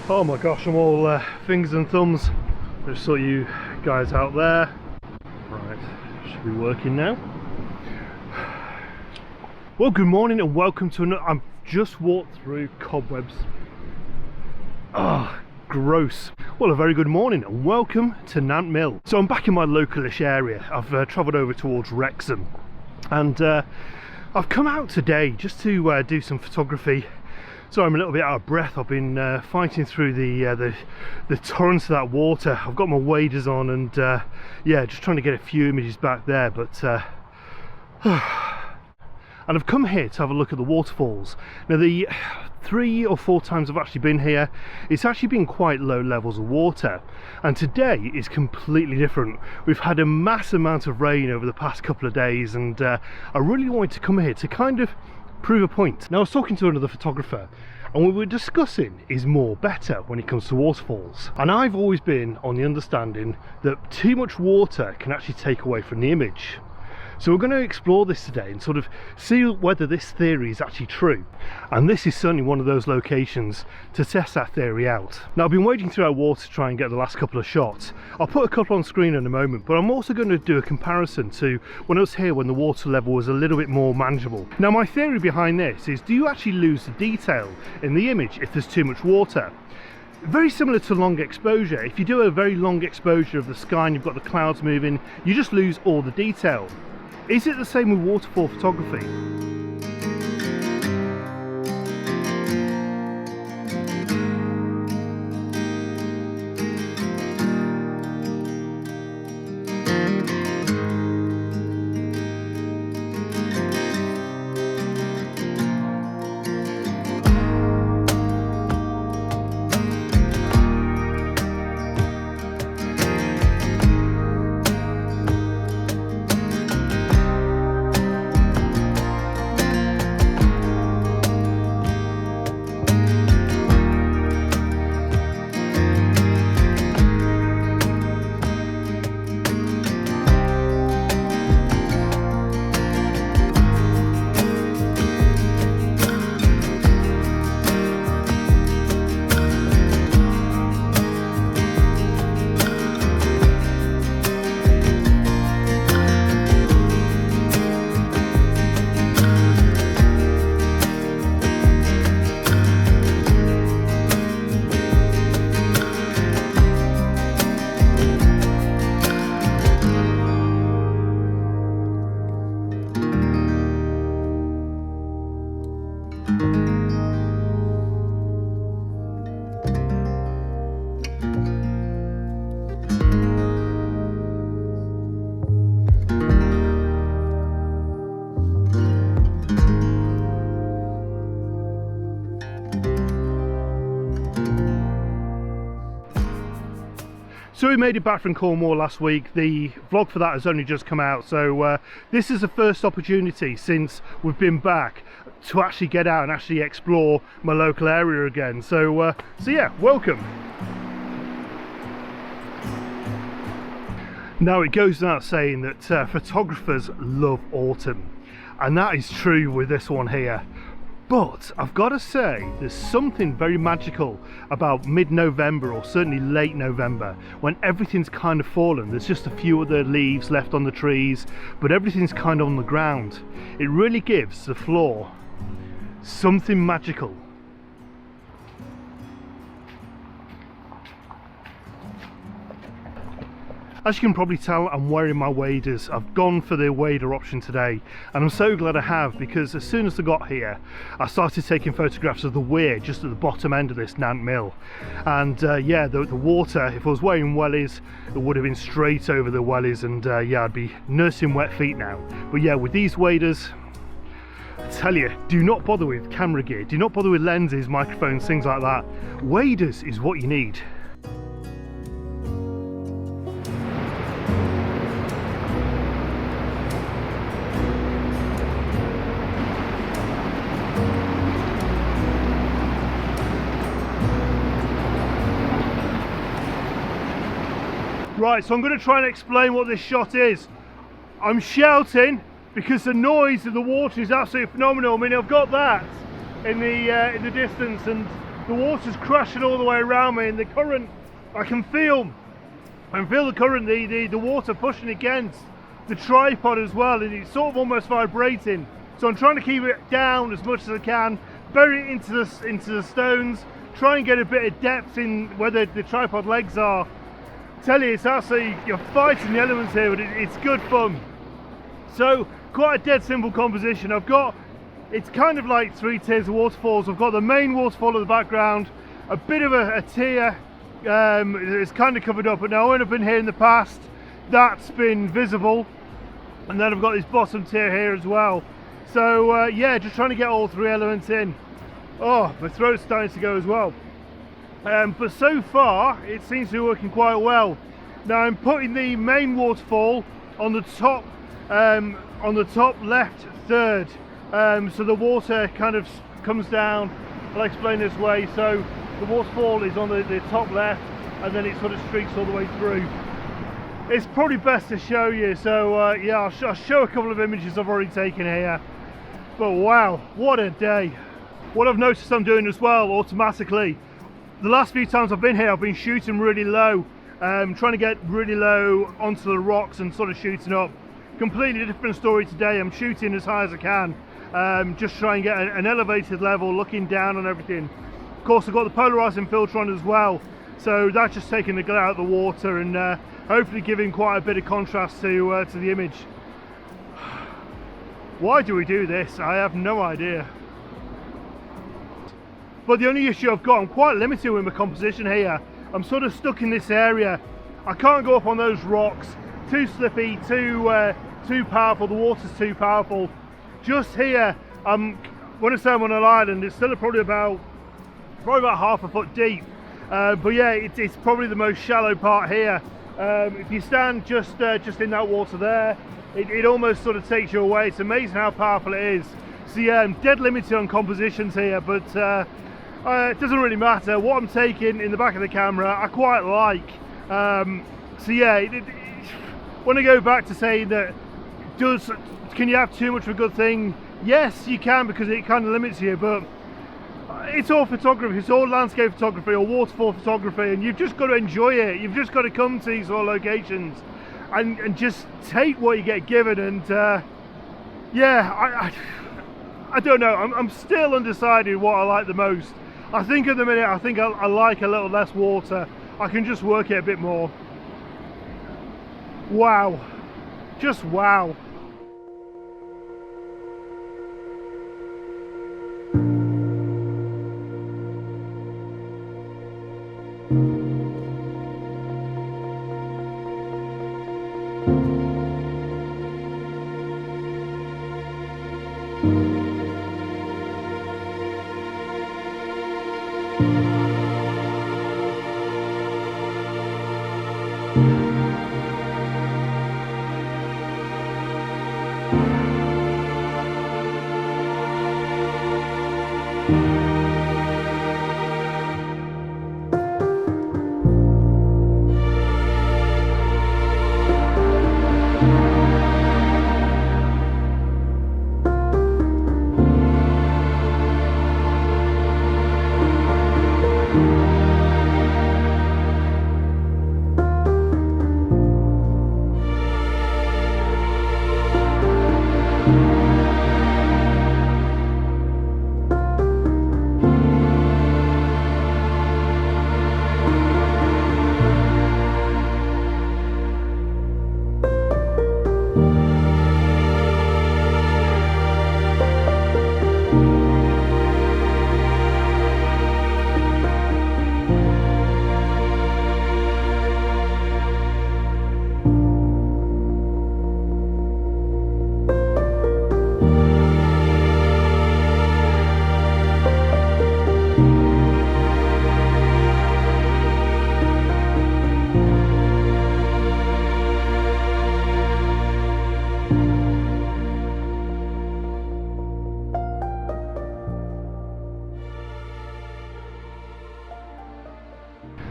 Oh my gosh, I'm all fingers and thumbs. I just saw you guys out there. Right, should be working now. Well, good morning and welcome to another. I've just walked through cobwebs. Ah, gross. Well, a very good morning and welcome to Nant Mill. So I'm back in my localish area. I've travelled over towards Wrexham, and I've come out today just to do some photography. So I'm a little bit out of breath. I've been fighting through the torrents of that water. I've got my waders on and yeah, just trying to get a few images back there, but and I've come here to have a look at the waterfalls. Now, the 3 or 4 times I've actually been here, it's actually been quite low levels of water, and today is completely different. We've had a massive amount of rain over the past couple of days, and I really wanted to come here to kind of prove a point. Now, I was talking to another photographer and we were discussing is more better when it comes to waterfalls, and I've always been on the understanding that too much water can actually take away from the image. So we're going to explore this today and sort of see whether this theory is actually true, and this is certainly one of those locations to test that theory out. Now, I've been wading through our water to try and get the last couple of shots. I'll put a couple on screen in a moment, but I'm also going to do a comparison to when I was here when the water level was a little bit more manageable. Now, my theory behind this is, do you actually lose the detail in the image if there's too much water? Very similar to long exposure. If you do a very long exposure of the sky and you've got the clouds moving, you just lose all the detail. Is it the same with waterfall photography? So we made it back from Cornwall last week. The vlog for that has only just come out, so this is the first opportunity since we've been back to actually get out and actually explore my local area again. So yeah, welcome. Now, it goes without saying that photographers love autumn, and that is true with this one here. But I've got to say, there's something very magical about mid-November, or certainly late November, when everything's kind of fallen. There's just a few of the leaves left on the trees, but everything's kind of on the ground. It really gives the floor something magical. As you can probably tell, I'm wearing my waders. I've gone for the wader option today, and I'm so glad I have, because as soon as I got here, I started taking photographs of the weir just at the bottom end of this Nant Mill. And yeah, the water, if I was wearing wellies, it would have been straight over the wellies, and yeah, I'd be nursing wet feet now. But yeah, with these waders, I tell you, do not bother with camera gear, do not bother with lenses, microphones, things like that. Waders is what you need. Right, so I'm going to try and explain what this shot is. I'm shouting because the noise of the water is absolutely phenomenal. I mean, I've got that in the distance, and the water's crashing all the way around me, and the current, I can feel the current, the water pushing against the tripod as well, and it's sort of almost vibrating. So I'm trying to keep it down as much as I can, bury it into the stones, try and get a bit of depth in where the tripod legs are. Tell you, it's absolutely, you're fighting the elements here, but it's good fun. So quite a dead simple composition. I've got, it's kind of like 3 tiers of waterfalls. I've got the main waterfall in the background, a bit of a tier, it's kind of covered up, but now when I've been here in the past, that's been visible, and then I've got this bottom tier here as well. So yeah, just trying to get all 3 elements in. Oh, my throat's starting to go as well. But so far it seems to be working quite well. Now I'm putting the main waterfall on the top left third, so the water kind of comes down. I'll explain this way. So the waterfall is on the top left, and then it sort of streaks all the way through. It's probably best to show you, so yeah, I'll show a couple of images I've already taken here. But wow, what a day. What I've noticed I'm doing as well automatically, the last few times I've been here, I've been shooting really low, trying to get really low onto the rocks and sort of shooting up. Completely different story today. I'm shooting as high as I can, just try and get an elevated level, looking down on everything. Of course, I've got the polarizing filter on as well, so that's just taking the glare out of the water and hopefully giving quite a bit of contrast to the image. Why do we do this? I have no idea. But the only issue I've got, I'm quite limited with my composition here. I'm sort of stuck in this area. I can't go up on those rocks. Too slippy, too powerful, the water's too powerful. Just here, when I say I'm on an island, it's still probably about half a foot deep. But yeah, it's probably the most shallow part here. If you stand just in that water there, it almost sort of takes you away. It's amazing how powerful it is. So yeah, I'm dead limited on compositions here, but it doesn't really matter. What I'm taking in the back of the camera, I quite like. So yeah, when I go back to saying that, can you have too much of a good thing? Yes, you can, because it kind of limits you, but it's all photography, it's all landscape photography or waterfall photography, and you've just got to enjoy it. You've just got to come to these sort of locations and just take what you get given. And yeah, I don't know, I'm still undecided what I like the most. I think at the minute, I think I like a little less water. I can just work it a bit more. Wow, just wow.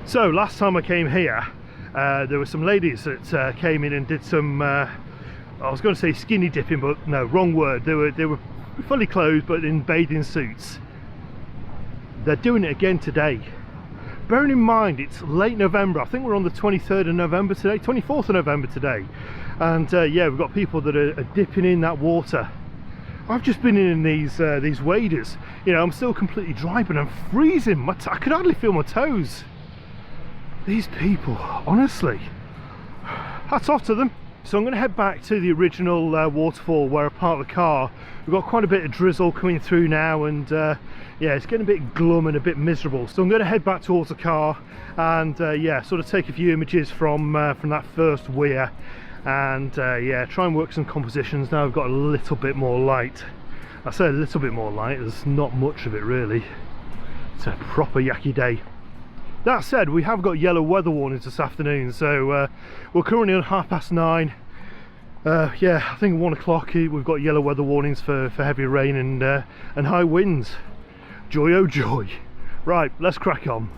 So last time I came here, there were some ladies that came in and did some, I was going to say skinny dipping, but no, wrong word. They were fully clothed but in bathing suits. they're doing it again today. Bearing in mind it's late November, I think we're on the 23rd of November today, 24th of November today, and yeah, we've got people that are dipping in that water. I've just been in these waders, you know, I'm still completely dry, but I'm freezing. I could hardly feel my toes. These people, honestly, hats off to them. So I'm going to head back to the original waterfall where I parked the car. We've got quite a bit of drizzle coming through now, and yeah, it's getting a bit glum and a bit miserable. So I'm going to head back towards the car and yeah, sort of take a few images from that first weir, and yeah, try and work some compositions now I've got a little bit more light. I say a little bit more light, there's not much of it really. It's a proper yucky day. That said, we have got yellow weather warnings this afternoon, so we're currently on 9:30. Yeah, I think 1 o'clock we've got yellow weather warnings for heavy rain and high winds. Joy oh joy. Right, let's crack on.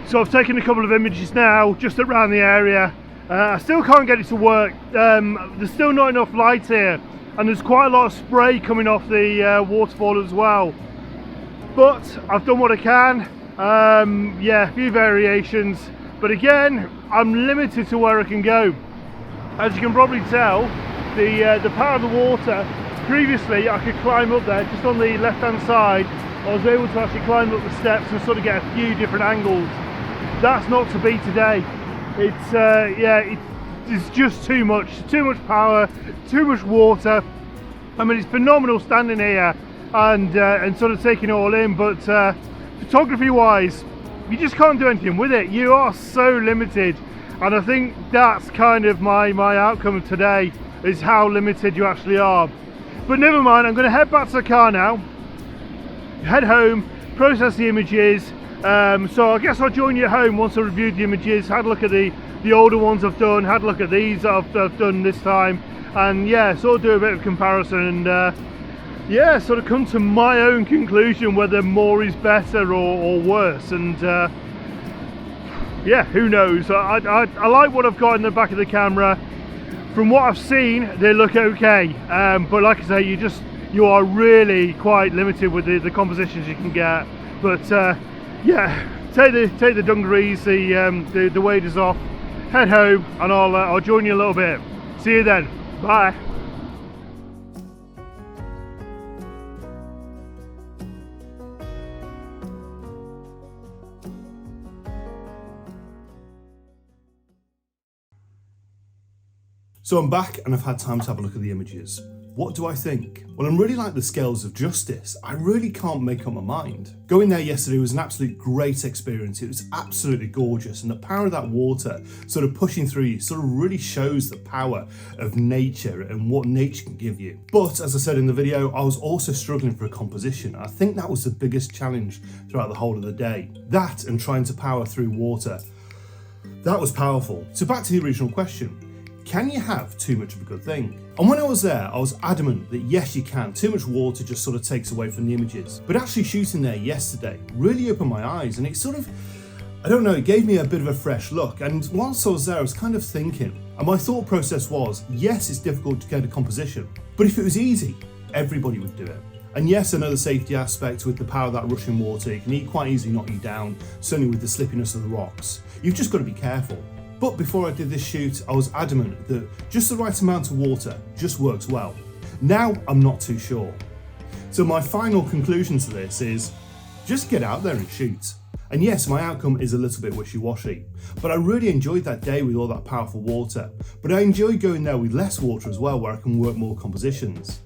So I've taken a couple of images now just around the area. I still can't get it to work. There's still not enough light here, and there's quite a lot of spray coming off the waterfall as well. But I've done what I can. Yeah, a few variations, but again, I'm limited to where I can go. As you can probably tell, the power of the water, previously I could climb up there just on the left hand side. I was able to actually climb up the steps and sort of get a few different angles. That's not to be today. It's yeah, it's just too much power, too much water. I mean, it's phenomenal standing here and sort of taking it all in, but photography wise, you just can't do anything with it. You are so limited, and I think that's kind of my outcome of today, is how limited you actually are. But never mind, I'm going to head back to the car now, head home, process the images. So I guess I'll join you at home once I reviewed the images, had a look at the older ones I've done, had a look at these that I've done this time, and yeah, sort of do a bit of comparison and yeah, sort of come to my own conclusion whether more is better or worse. And yeah, who knows. I like what I've got in the back of the camera. From what I've seen, they look okay, but like I say, you are really quite limited with the compositions you can get. But yeah, take the dungarees, the waders off, head home, and I'll join you a little bit. See you then. Bye. So I'm back and I've had time to have a look at the images. What do I think? Well, I'm really like the scales of justice. I really can't make up my mind. Going there yesterday was an absolute great experience. It was absolutely gorgeous, and the power of that water sort of pushing through you sort of really shows the power of nature and what nature can give you. But as I said in the video, I was also struggling for a composition. I think that was the biggest challenge throughout the whole of the day. That and trying to power through water. That was powerful. So back to the original question. Can you have too much of a good thing? And when I was there, I was adamant that yes, you can. Too much water just sort of takes away from the images. But actually shooting there yesterday really opened my eyes, and it sort of, I don't know, it gave me a bit of a fresh look. And whilst I was there, I was kind of thinking, and my thought process was, yes, it's difficult to get a composition, but if it was easy, everybody would do it. And yes, another safety aspect with the power of that rushing water, it can quite easily knock you down, certainly with the slippiness of the rocks. You've just got to be careful. But before I did this shoot, I was adamant that just the right amount of water just works well. Now I'm not too sure. So my final conclusion to this is, just get out there and shoot. And yes, my outcome is a little bit wishy-washy, but I really enjoyed that day with all that powerful water. But I enjoy going there with less water as well, where I can work more compositions.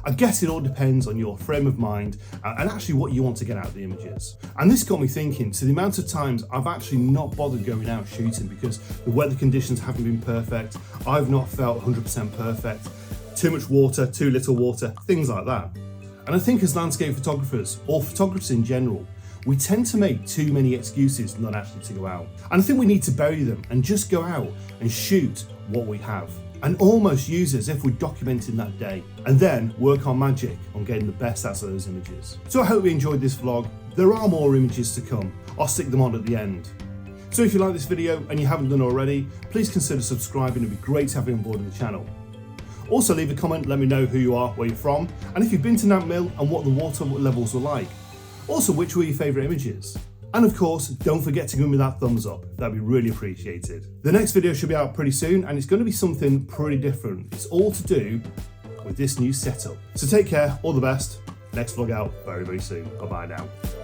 I guess it all depends on your frame of mind and actually what you want to get out of the images. And this got me thinking to the amount of times I've actually not bothered going out shooting because the weather conditions haven't been perfect, I've not felt 100% perfect, too much water, too little water, things like that. And I think as landscape photographers, or photographers in general, we tend to make too many excuses not actually to go out. And I think we need to bury them and just go out and shoot what we have, and almost use it as if we're documenting that day, and then work our magic on getting the best out of those images. So I hope you enjoyed this vlog. There are more images to come. I'll stick them on at the end. So if you like this video and you haven't done already, please consider subscribing. It'd be great to have you on board in the channel. Also leave a comment, let me know who you are, where you're from, and if you've been to Nant Mill and what the water levels were like. Also, which were your favourite images? And of course, don't forget to give me that thumbs up, that'd be really appreciated. The next video should be out pretty soon, and it's going to be something pretty different. It's all to do with this new setup. So take care, all the best. Next vlog out very, very soon. Bye bye now.